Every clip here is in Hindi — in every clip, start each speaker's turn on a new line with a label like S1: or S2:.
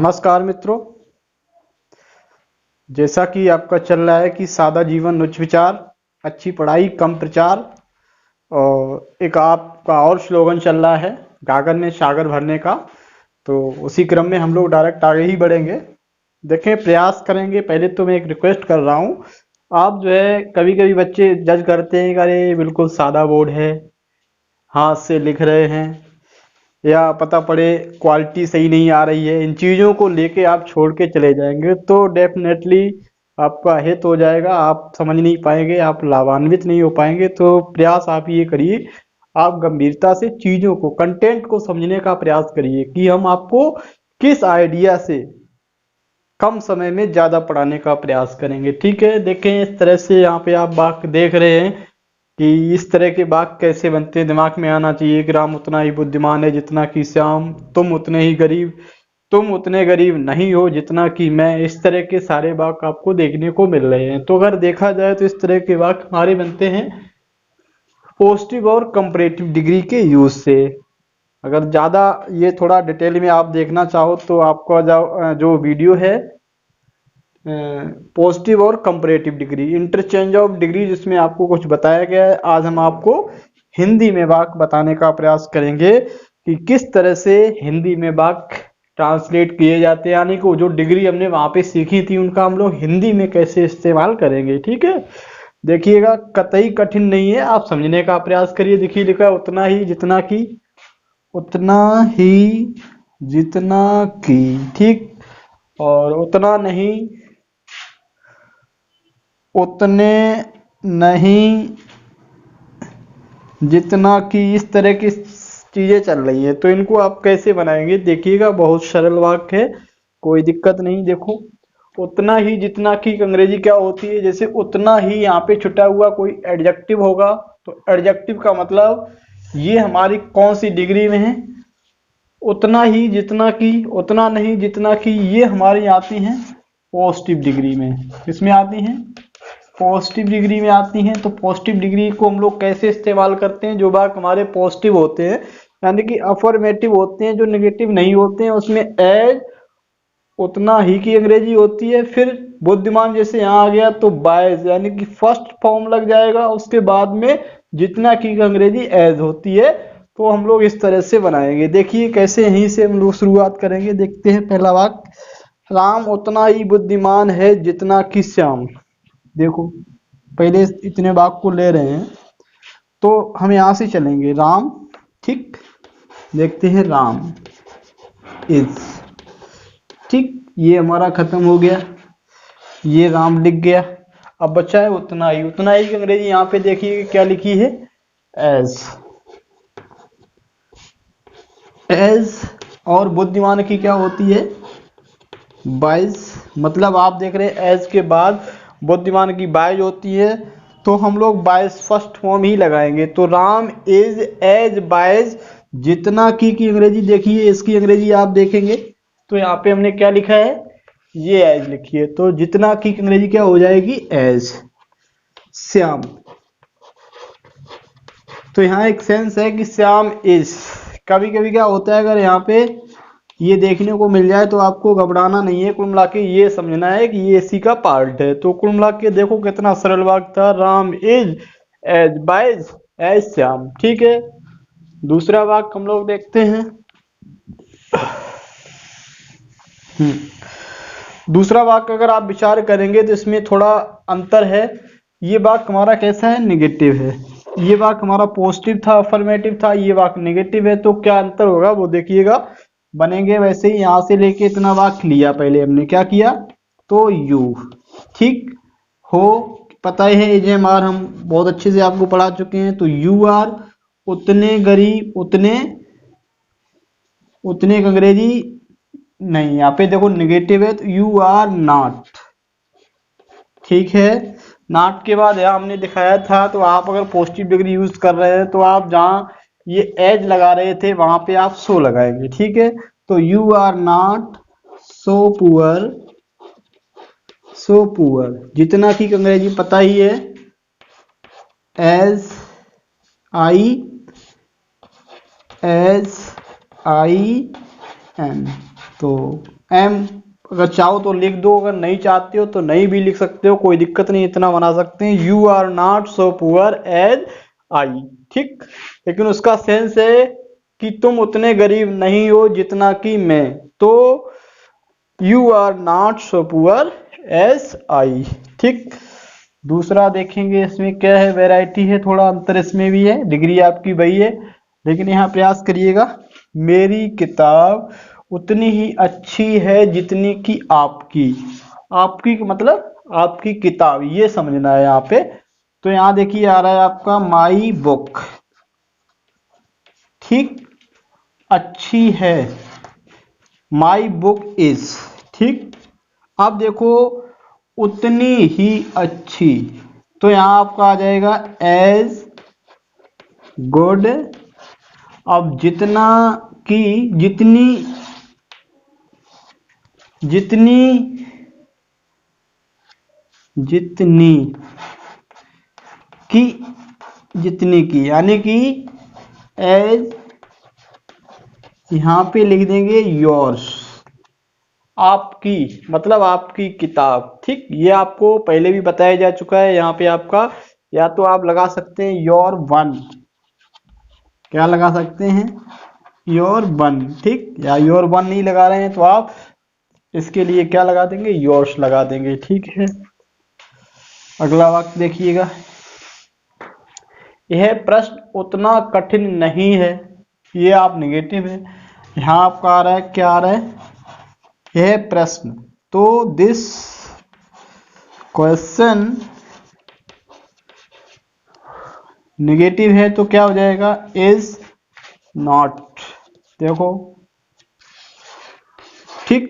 S1: नमस्कार मित्रों। जैसा कि आपका चल रहा है कि सादा जीवन उच्च विचार, अच्छी पढ़ाई कम प्रचार, और एक आपका और स्लोगन चल रहा है गागर में सागर भरने का। तो उसी क्रम में हम लोग डायरेक्ट आगे ही बढ़ेंगे। देखें, प्रयास करेंगे। पहले तो मैं एक रिक्वेस्ट कर रहा हूँ, आप जो है कभी कभी बच्चे जज करते हैं कि अरे बिल्कुल सादा बोर्ड है, हाथ से लिख रहे हैं, या पता पड़े क्वालिटी सही नहीं आ रही है, इन चीज़ों को लेके आप छोड़ के चले जाएंगे तो डेफिनेटली आपका हित हो जाएगा। आप समझ नहीं पाएंगे, आप लाभान्वित नहीं हो पाएंगे। तो प्रयास आप ये करिए, आप गंभीरता से चीज़ों को, कंटेंट को समझने का प्रयास करिए कि हम आपको किस आइडिया से कम समय में ज़्यादा पढ़ाने का प्रयास करेंगे। ठीक है, देखें इस तरह से यहाँ पे आप वाक्य देख रहे हैं कि इस तरह के वाक्य कैसे बनते हैं। दिमाग में आना चाहिए कि राम उतना ही बुद्धिमान है जितना कि श्याम, तुम उतने ही गरीब, तुम उतने गरीब नहीं हो जितना कि मैं। इस तरह के सारे वाक्य आपको देखने को मिल रहे हैं। तो अगर देखा जाए तो इस तरह के वाक्य हमारे बनते हैं पॉजिटिव और कंपैरेटिव डिग्री के यूज से। अगर ज़्यादा ये थोड़ा डिटेल में आप देखना चाहो तो आपका जो वीडियो है पॉजिटिव और comparative degree, interchange of degree, जिसमें आपको कुछ बताया गया है। आज हम आपको हिंदी में वाक्य बताने का प्रयास करेंगे कि किस तरह से हिंदी में वाक्य ट्रांसलेट किए जाते हैं, यानी कि जो डिग्री हमने वहां पे सीखी थी उनका हम लोग हिंदी में कैसे इस्तेमाल करेंगे। ठीक है, देखिएगा, कतई कठिन नहीं है, आप समझने का प्रयास करिए। देखिए लिखा है उतना ही जितना की, उतना ही जितना की, ठीक, और उतना नहीं, उतने नहीं जितना कि, इस तरह की चीजें चल रही है। तो इनको आप कैसे बनाएंगे, देखिएगा, बहुत सरल वाक्य है, कोई दिक्कत नहीं। देखो, उतना ही जितना की अंग्रेजी क्या होती है, जैसे उतना ही यहाँ पे छुटा हुआ कोई एडजेक्टिव होगा तो एडजेक्टिव का मतलब ये हमारी कौन सी डिग्री में है, उतना ही जितना की, उतना नहीं जितना की, ये हमारी आती हैं पॉजिटिव डिग्री में। किसमें आती हैं, पॉजिटिव डिग्री में आती हैं। तो पॉजिटिव डिग्री को हम लोग कैसे इस्तेमाल करते हैं, जो वाक्य हमारे पॉजिटिव होते हैं यानी कि अफर्मेटिव होते हैं, जो नेगेटिव नहीं होते हैं, उसमें एज, उतना ही की अंग्रेजी होती है। फिर बुद्धिमान जैसे यहाँ आ गया तो बायज, यानी कि फर्स्ट फॉर्म लग जाएगा, उसके बाद में जितना की अंग्रेजी एज होती है। तो हम लोग इस तरह से बनाएंगे। देखिए कैसे, यहीं से हम लोग शुरुआत करेंगे। देखते हैं पहला वाक्य, राम उतना ही बुद्धिमान है जितना कि श्याम। देखो, पहले इतने वाक्य को ले रहे हैं तो हम यहां से चलेंगे, राम, ठीक, देखते हैं राम इज, ठीक, ये हमारा खत्म हो गया, ये राम लिख गया। अब बचा है उतना ही। उतना ही की अंग्रेजी यहाँ पे देखिए क्या लिखी है, एज, एज। और बुद्धिमान की क्या होती है, बाइज। मतलब आप देख रहे हैं एज के बाद बुद्धिमान की बाइज होती है, तो हम लोग बाइज फर्स्ट फॉर्म ही लगाएंगे। तो राम इज एज बाइज जितना की अंग्रेजी देखिए, इसकी अंग्रेजी आप देखेंगे तो यहाँ पे हमने क्या लिखा है, ये एज लिखी है। तो जितना की अंग्रेजी क्या हो जाएगी, एज श्याम। तो यहाँ एक सेंस है कि श्याम इज। कभी कभी क्या होता है, अगर यहाँ पे ये देखने को मिल जाए तो आपको घबराना नहीं है, कुल मिला के ये समझना है कि ये इसी का पार्ट है। तो कुल मिला के देखो कितना सरल वाक्य था, Ram is as wise as Shyam. ठीक है, दूसरा वाक्य हम लोग देखते हैं। दूसरा वाक्य अगर आप विचार करेंगे तो इसमें थोड़ा अंतर है। ये वाक्य हमारा कैसा है, निगेटिव है। ये वाक्य हमारा पॉजिटिव था, अफर्मेटिव था, ये वाक्य नेगेटिव है। तो क्या अंतर होगा वो देखिएगा, बनेंगे वैसे ही। यहां से लेके इतना वाक्य लिया, पहले हमने क्या किया, तो यू, ठीक हो, पता है एजेएमआर हम बहुत अच्छे से आपको पढ़ा चुके हैं। तो यू आर उतने गरीब, उतने, उतने की अंग्रेजी नहीं, यहाँ पे देखो निगेटिव है तो यू आर नॉट, ठीक है। नॉट के बाद यहाँ हमने दिखाया था, तो आप अगर पॉजिटिव डिग्री यूज कर रहे हैं तो आप जहाँ ये एज लगा रहे थे वहां पे आप सो लगाएंगे, ठीक है। तो you are not so poor, so poor, जितना की अंग्रेजी पता ही है, as I, as I am. तो एम अगर चाहो तो लिख दो, अगर नहीं चाहते हो तो नहीं भी लिख सकते हो, कोई दिक्कत नहीं, इतना बना सकते हैं। You are not so poor as I, ठीक। लेकिन उसका सेंस है कि तुम उतने गरीब नहीं हो जितना कि मैं, तो you are not so poor as I, ठीक। दूसरा देखेंगे इसमें क्या है, वैरायटी है, थोड़ा अंतर इसमें भी है, डिग्री आपकी वही है, लेकिन यहाँ प्रयास करिएगा। मेरी किताब उतनी ही अच्छी है जितनी कि आपकी। आपकी मतलब आपकी किताब, ये समझना है यहाँ पे। तो यहाँ देखिए आ रहा है आपका माई बुक, ठीक, अच्छी है, माई बुक इज, ठीक। अब देखो उतनी ही अच्छी, तो यहां आपका आ जाएगा एज गुड। अब जितना की, जितनी, जितनी, जितनी की, जितनी की, यानी कि एज, यहां पे लिख देंगे योर्स, आपकी मतलब आपकी किताब, ठीक। ये आपको पहले भी बताया जा चुका है। यहाँ पे आपका या तो आप लगा सकते हैं योर वन, क्या लगा सकते हैं, योर वन, ठीक। या योर वन नहीं लगा रहे हैं तो आप इसके लिए क्या लगा देंगे, योर्स लगा देंगे, ठीक है। अगला वाक्य देखिएगा, यह प्रश्न उतना कठिन नहीं है, ये आप निगेटिव है। यहाँ आपका आ रहा है, क्या आ रहा है, यह प्रश्न, तो दिस क्वेश्चन निगेटिव है, तो क्या हो जाएगा, इज नॉट, देखो, ठीक,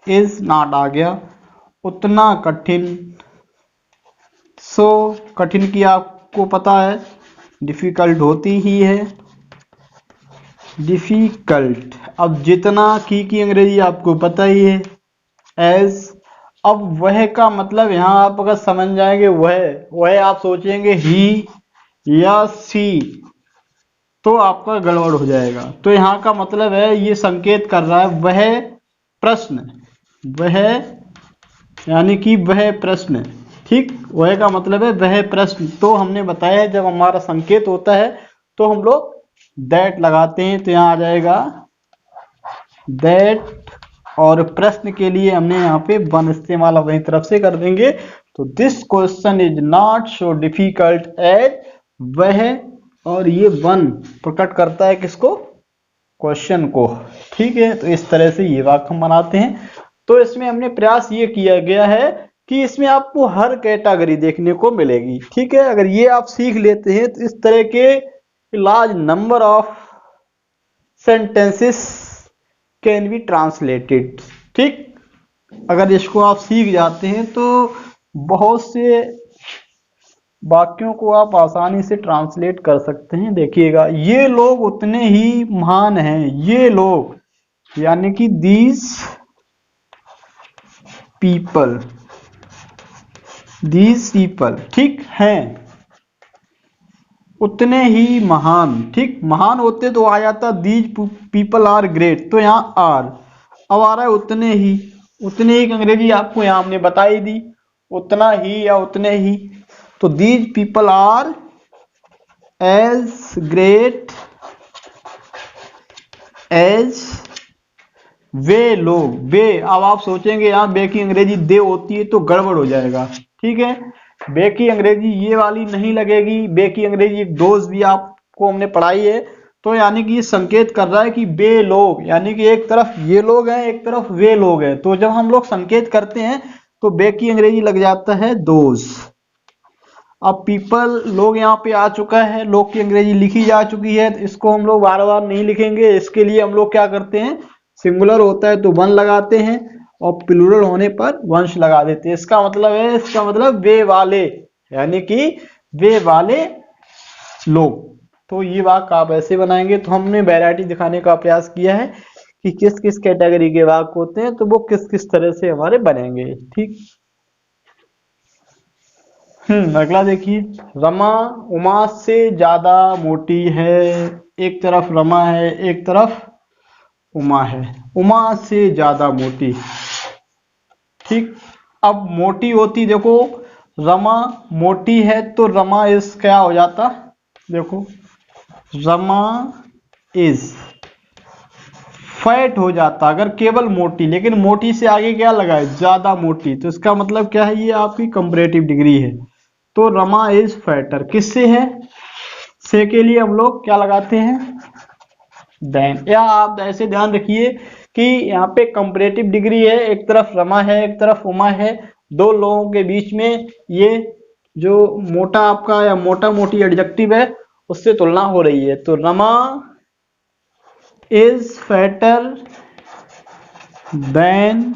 S1: इज नॉट आ गया। उतना कठिन, सो कठिन की आपको पता है डिफिकल्ट होती ही है, डिफिकल्ट। अब जितना की अंग्रेजी आपको पता ही है, एज। अब वह का मतलब यहां आप अगर समझ जाएंगे, वह आप सोचेंगे ही या सी, तो आपका गड़बड़ हो जाएगा। तो यहाँ का मतलब है, ये संकेत कर रहा है वह प्रश्न, वह यानी कि वह प्रश्न, ठीक। वह का मतलब है वह प्रश्न। तो हमने बताया है जब हमारा संकेत होता है तो हम लोग दैट लगाते हैं, तो यहाँ आ जाएगा दैट, और प्रश्न के लिए हमने यहाँ पे वन इस्तेमाल अपनी तरफ से कर देंगे। तो this question is not so difficult as, वह, और ये वन प्रकट करता है किसको, क्वेश्चन को, ठीक है। तो इस तरह से ये वाक्य हम बनाते हैं। तो इसमें हमने प्रयास ये किया गया है कि इसमें आपको हर कैटेगरी देखने को मिलेगी, ठीक है। अगर ये आप सीख लेते हैं तो इस तरह के large number of sentences can be translated, ठीक। अगर इसको आप सीख जाते हैं तो बहुत से वाक्यों को आप आसानी से ट्रांसलेट कर सकते हैं। देखिएगा, ये लोग उतने ही महान हैं, ये लोग यानी कि दीज पीपल, दीज पीपल, ठीक हैं, उतने ही महान, ठीक। महान होते तो आ जाता दीज पीपल आर ग्रेट, तो यहाँ आर, अब आ रहा है उतने ही। उतने ही की अंग्रेजी आपको यहाँ हमने बताई दी, उतना ही या उतने ही। तो these people are as great as, वे लोग, वे, अब आप सोचेंगे यहाँ वे की अंग्रेजी दे होती है तो गड़बड़ हो जाएगा, ठीक है। वे की अंग्रेजी ये वाली नहीं लगेगी, वे की अंग्रेजी दोज भी आपको हमने पढ़ाई है। तो यानी कि ये संकेत कर रहा है कि वे लोग, यानी कि एक तरफ ये लोग हैं, एक तरफ वे लोग हैं। तो जब हम लोग संकेत करते हैं तो वे की अंग्रेजी लग जाता है दोज। अब पीपल, लोग यहाँ पे आ चुका है, लोग की अंग्रेजी लिखी जा चुकी है, तो इसको हम लोग बार बार नहीं लिखेंगे। इसके लिए हम लोग क्या करते हैं, सिंगुलर होता है तो वन लगाते हैं, और प्लूरल होने पर वंश लगा देते हैं। इसका मतलब है, इसका मतलब वे वाले, यानी कि वे वाले लोग। तो ये वाक्य आप ऐसे बनाएंगे। तो हमने वैरायटी दिखाने का प्रयास किया है कि किस किस कैटेगरी के वाक्य होते हैं, तो वो किस किस तरह से हमारे बनेंगे, ठीक। अगला देखिए, रमा उमा से ज्यादा मोटी है। एक तरफ रमा है, एक तरफ उमा है, उमा से ज्यादा मोटी। ठीक, अब मोटी होती, देखो रमा मोटी है तो रमा इज क्या हो जाता, देखो रमा इज फैट हो जाता अगर केवल मोटी, लेकिन मोटी से आगे क्या लगा है, ज्यादा मोटी, तो इसका मतलब क्या है, ये आपकी कंपैरेटिव डिग्री है। तो रमा इज फैटर किससे है, से के लिए हम लोग क्या लगाते हैं, देन। या आप ऐसे ध्यान रखिए कि यहाँ पे कंपैरेटिव डिग्री है, एक तरफ रमा है एक तरफ उमा है, दो लोगों के बीच में ये जो मोटा आपका या मोटा मोटी एडजेक्टिव है उससे तुलना हो रही है। तो Rama is fatter than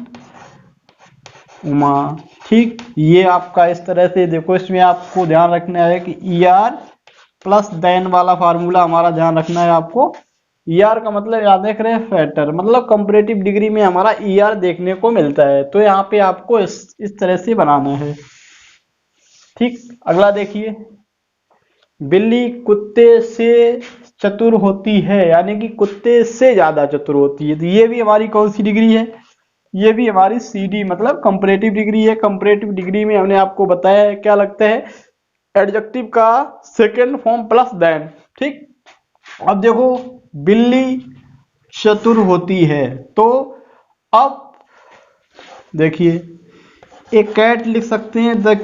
S1: Uma. ठीक, ये आपका इस तरह से देखो, इसमें आपको ध्यान रखना है कि ER प्लस देन वाला फार्मूला हमारा ध्यान रखना है आपको। ER का मतलब याद देख रहे हैं, फैटर, मतलब कंपैरेटिव डिग्री में हमारा ER देखने को मिलता है, तो यहाँ पे आपको इस तरह से बनाना है। ठीक, अगला देखिए, बिल्ली कुत्ते से चतुर होती है, यानी कि कुत्ते से ज्यादा चतुर होती है, तो ये भी हमारी कौन सी डिग्री है, ये भी हमारी CD मतलब कंपैरेटिव डिग्री है। कंपैरेटिव डिग्री में हमने आपको बताया है क्या लगता है, एडजेक्टिव का सेकेंड फॉर्म प्लस देन। ठीक, अब देखो बिल्ली चतुर होती है, तो अब देखिए एक कैट लिख सकते हैं, द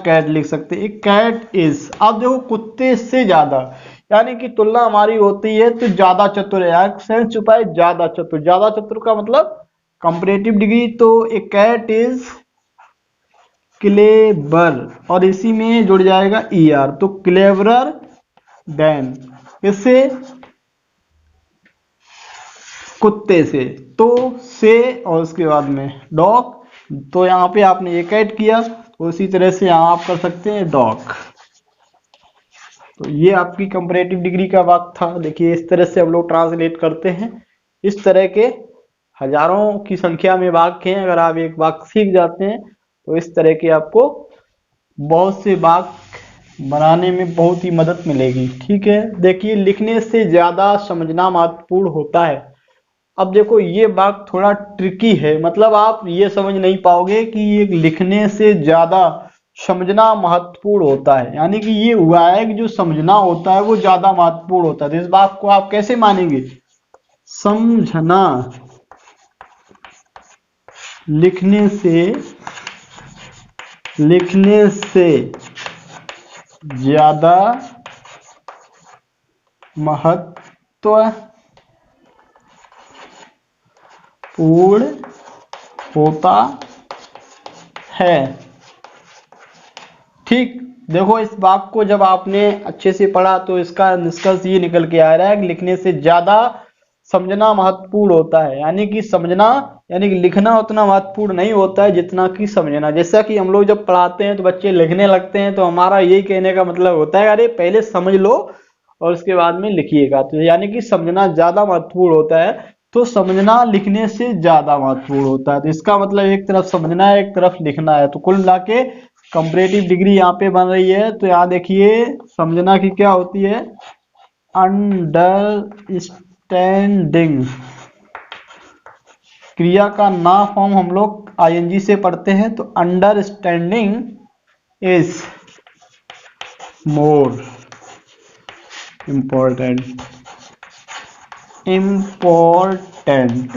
S1: कैट लिख सकते हैं, एक कैट इज। अब देखो कुत्ते से ज्यादा, यानी कि तुलना हमारी होती है तो ज्यादा चतुर है, यार सेंस छुपा है, ज्यादा चतुर, ज्यादा चतुर का मतलब कंपैरेटिव डिग्री। तो एक कैट इज क्लेवर, और इसी में जुड़ जाएगा ER, तो क्लेवरर देन, इससे कुत्ते से, तो से और उसके बाद में डॉग, तो यहाँ पे आपने एक ऐड किया, तो उसी तरह से यहाँ आप कर सकते हैं डॉग। तो ये आपकी कंपैरेटिव डिग्री का वाक्य था। देखिए इस तरह से हम लोग ट्रांसलेट करते हैं, इस तरह के हजारों की संख्या में वाक्य हैं, अगर आप एक वाक्य सीख जाते हैं तो इस तरह के आपको बहुत से वाक्य बनाने में बहुत ही मदद मिलेगी। ठीक है, देखिए लिखने से ज्यादा समझना महत्वपूर्ण होता है। अब देखो ये वाक्य थोड़ा ट्रिकी है, मतलब आप ये समझ नहीं पाओगे कि ये लिखने से ज्यादा समझना महत्वपूर्ण होता है, यानी कि ये हुआ है कि जो समझना होता है वो ज्यादा महत्वपूर्ण होता है। तो इस बात को आप कैसे मानेंगे, समझना लिखने से ज्यादा महत्वपूर्ण होता है। ठीक, देखो इस वाक्य को जब आपने अच्छे से पढ़ा तो इसका निष्कर्ष ये निकल के आ रहा है कि लिखने से ज्यादा समझना महत्वपूर्ण होता है, यानी कि समझना, यानी कि लिखना उतना महत्वपूर्ण नहीं होता है जितना कि समझना। जैसा कि हम लोग जब पढ़ाते हैं तो बच्चे लिखने लगते हैं, तो हमारा यही कहने का मतलब होता है अरे पहले समझ लो और उसके बाद में लिखिएगा, तो यानी कि समझना ज्यादा महत्वपूर्ण होता है। तो समझना लिखने से ज्यादा महत्वपूर्ण होता है, तो इसका मतलब एक तरफ समझना है एक तरफ लिखना है। तो कुल मिला के कंपैरेटिव डिग्री यहाँ पे बन रही है। तो यहाँ देखिए समझना की क्या होती है, अंडरस्टैंडिंग, क्रिया का ना फॉर्म हम लोग ING से पढ़ते हैं, तो अंडरस्टैंडिंग इज मोर इम्पोर्टेंट।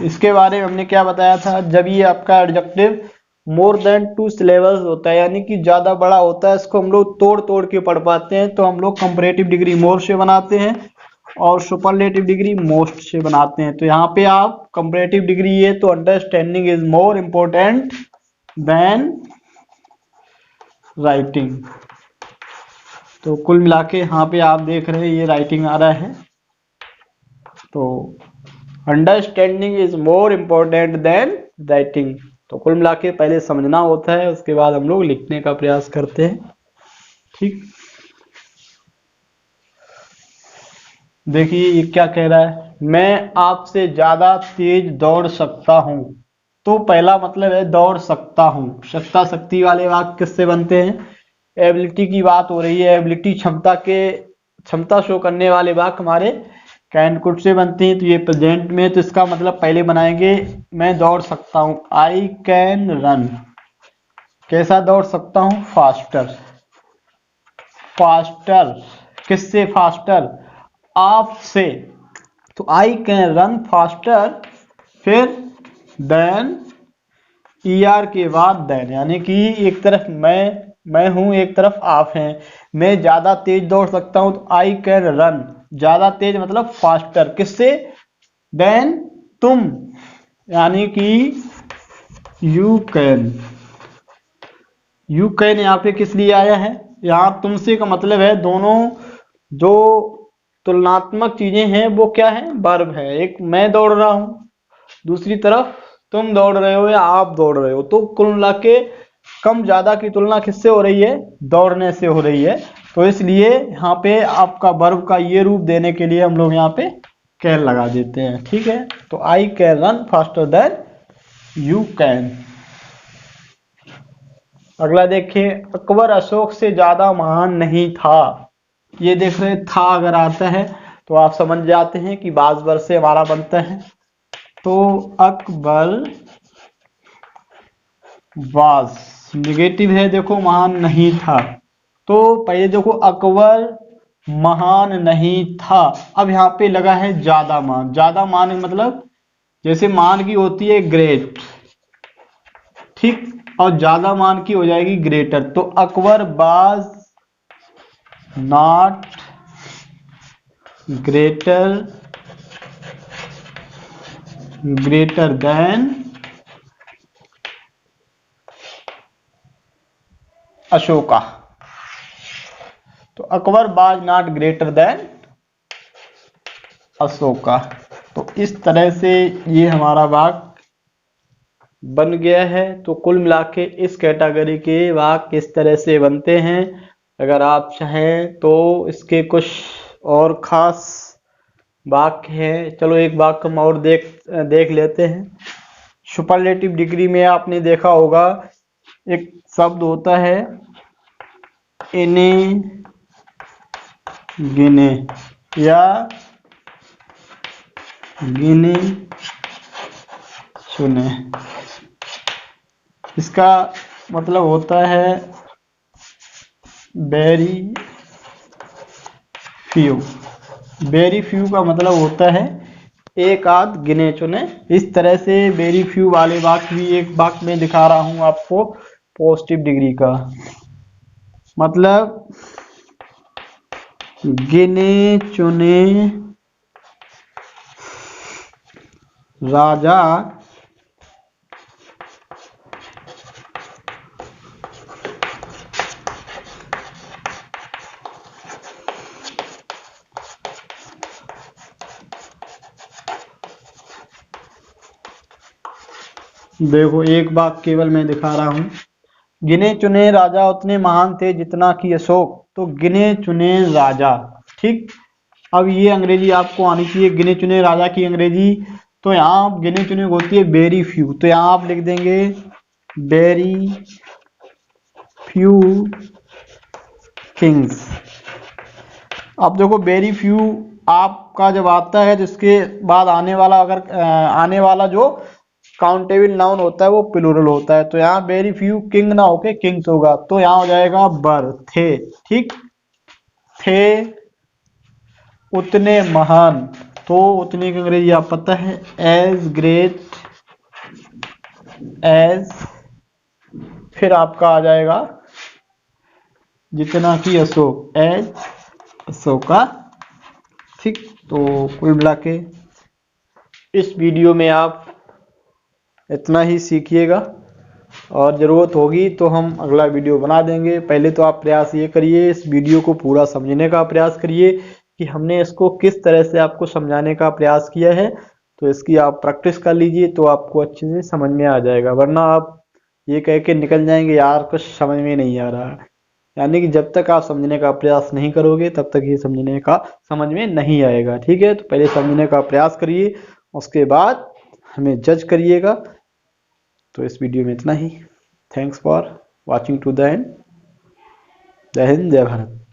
S1: इसके बारे में हमने क्या बताया था, जब ये आपका एडजेक्टिव मोर देन 2 सिलेबल्स होता है, यानी कि ज्यादा बड़ा होता है, इसको हम लोग तोड़ तोड़ के पढ़ पाते हैं, तो हम लोग कंपैरेटिव डिग्री मोर से बनाते हैं और सुपरलेटिव डिग्री मोस्ट से बनाते हैं। तो यहाँ पे आप कंपैरेटिव डिग्री है तो understanding is more important then writing. तो कुल मिला के यहाँ पे आप देख रहे हैं ये राइटिंग आ रहा है, तो understanding is more important then writing. तो कुल मिला के पहले समझना होता है, उसके बाद हम लोग लिखने का प्रयास करते हैं। ठीक, देखिए ये क्या कह रहा है, मैं आपसे ज्यादा तेज दौड़ सकता हूं। तो पहला मतलब है दौड़ सकता हूं, सकता शक्ति वाले वाक्य किससे बनते हैं, एबिलिटी की बात हो रही है, एबिलिटी क्षमता शो करने वाले वाक्य हमारे कैन कुड से बनती है, तो ये प्रेजेंट में, तो इसका मतलब पहले बनाएंगे मैं दौड़ सकता हूं, आई कैन रन। कैसा दौड़ सकता हूं? फास्टर। फास्टर किससे? फास्टर, आपसे। तो आई कैन रन फास्टर, फिर देन, ईआर के बाद देन, यानी कि एक तरफ मैं हूं, एक तरफ आप हैं। मैं ज्यादा तेज दौड़ सकता हूं, तो आई कैन रन, ज्यादा तेज मतलब फास्टर, किससे? देन तुम, यानी कि यू कैन। यू कैन यहाँ पे किस लिए आया है? यहाँ तुमसे का मतलब है दोनों जो तुलनात्मक चीजें हैं वो क्या है? वर्ब है। एक मैं दौड़ रहा हूं, दूसरी तरफ तुम दौड़ रहे हो या आप दौड़ रहे हो, तो कुल मिला के कम ज्यादा की तुलना किससे हो रही है? दौड़ने से हो रही है। तो इसलिए यहाँ पे आपका वर्ब का ये रूप देने के लिए हम लोग यहाँ पे कैन लगा देते हैं, ठीक है। तो I can run faster than you can. अगला देखिए, अकबर अशोक से ज्यादा महान नहीं था। ये देख रहे, था अगर आता है तो आप समझ जाते हैं कि बाज वर्ड से हमारा बनता है। तो अकबर वाज निगेटिव है, देखो महान नहीं था। तो पहले देखो अकबर महान नहीं था, अब यहाँ पे लगा है ज्यादा मान। ज्यादा मान मतलब जैसे मान की होती है ग्रेट, ठीक, और ज्यादा मान की हो जाएगी ग्रेटर। तो Akbar was not greater than Ashoka. तो Akbar was not greater than Ashoka. तो इस तरह से ये हमारा वाक्य बन गया है। तो कुल मिला के इस कैटेगरी के वाक्य इस तरह से बनते हैं। अगर आप चाहें तो इसके कुछ और खास वाक्य हैं, चलो एक वाक्य हम और देख लेते हैं। सुपरलेटिव डिग्री में आपने देखा होगा एक शब्द होता है इने गिने या गिने चुने। इसका मतलब होता है वेरी फ्यू। वेरी फ्यू का मतलब होता है एक आध गिने चुने। इस तरह से वेरी फ्यू वाले वाक्य भी एक वाक्य में दिखा रहा हूं आपको पॉजिटिव डिग्री का। मतलब गिने चुने राजा देखो एक बात केवल मैं दिखा रहा हूं, गिने चुने राजा उतने महान थे जितना कि अशोक। तो गिने चुने राजा, ठीक। अब ये अंग्रेजी आपको आनी चाहिए गिने चुने राजा की अंग्रेजी। तो यहाँ गिने चुने होती है वेरी फ्यू, तो यहाँ आप लिख देंगे वेरी फ्यू किंग्स। अब देखो वेरी फ्यू आपका जब आता है तो इसके बाद आने वाला, अगर आने वाला जो काउंटेबल नाउन होता है वो प्लूरल होता है। तो यहाँ वेरी फ्यू किंग ना होके किंग्स होगा, तो यहाँ हो जाएगा बर थे, ठीक। थे उतने महान, तो उतने की अंग्रेजी आप पता है एज ग्रेट एज, फिर आपका आ जाएगा जितना कि अशोक, एज अशोका, ठीक। तो कुल मिला के इस वीडियो में आप इतना ही सीखिएगा, और ज़रूरत होगी तो हम अगला वीडियो बना देंगे। पहले तो आप प्रयास ये करिए, इस वीडियो को पूरा समझने का प्रयास करिए कि हमने इसको किस तरह से आपको समझाने का प्रयास किया है। तो इसकी आप प्रैक्टिस कर लीजिए तो आपको अच्छे से समझ में आ जाएगा, वरना आप ये कह के निकल जाएंगे यार कुछ समझ में नहीं आ रहा है। यानी कि जब तक आप समझने का प्रयास नहीं करोगे तब तक ये समझ में नहीं आएगा, ठीक है। तो पहले समझने का प्रयास करिए, उसके बाद हमें जज करिएगा। तो इस वीडियो में इतना ही। Thanks for watching to the end. जय हिंद, जय भारत।